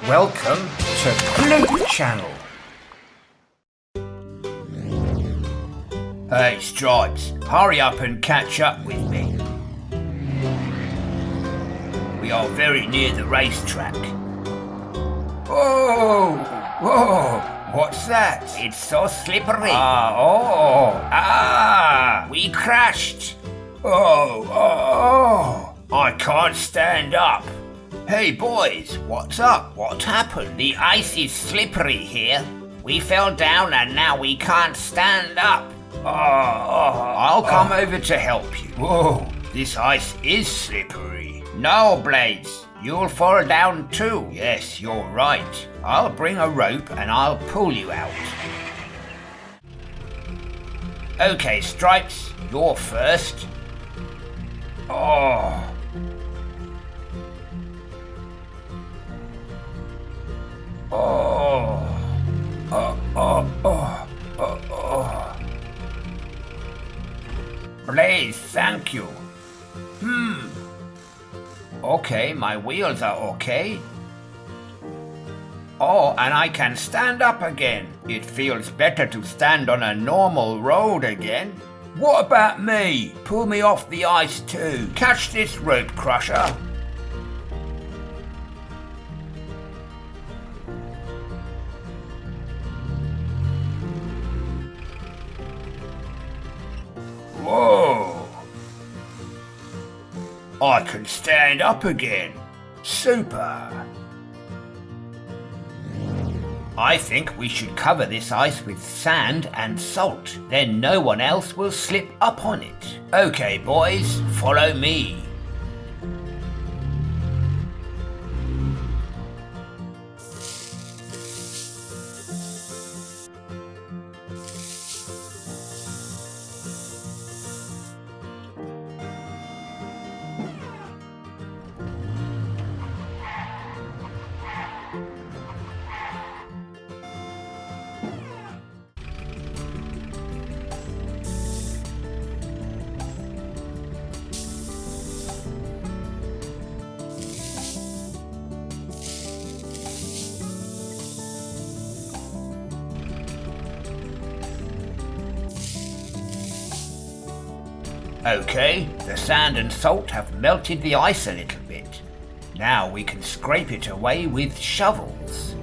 Welcome to Ploop Channel. Hey Stripes, hurry up and catch up with me. We are very near the racetrack. Whoa! Whoa! What's that? It's so slippery. We crashed. I can't stand up. Hey boys, what's up? What happened? The ice is slippery here. We fell down and now we can't stand up. I'll come over to help you. Whoa, this ice is slippery. No, Blades, you'll fall down too. Yes, you're right. I'll bring a rope and I'll pull you out. Okay, Stripes, you're first. Blaze, thank you. Okay, my wheels are okay. And I can stand up again. It feels better to stand on a normal road again. What about me? Pull me off the ice too. Catch this rope, Crusher. Whoa! I can stand up again. Super! I think we should cover this ice with sand and salt. Then no one else will slip up on it. Okay, boys, follow me. Okay, the sand and salt have melted the ice a little bit. Now we can scrape it away with shovels.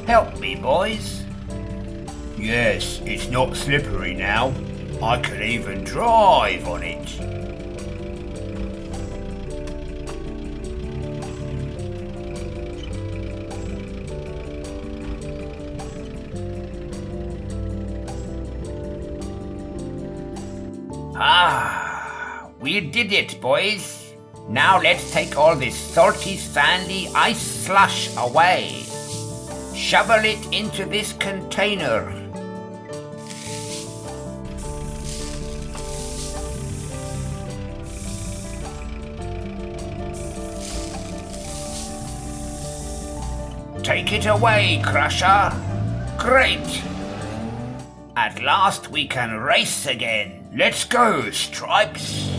Help me, boys. Yes, it's not slippery now. I can even drive on it. We did it, boys. Now let's take all this salty, sandy ice slush away. Shovel it into this container. Take it away, Crusher. Great. At last we can race again. Let's go, Stripes.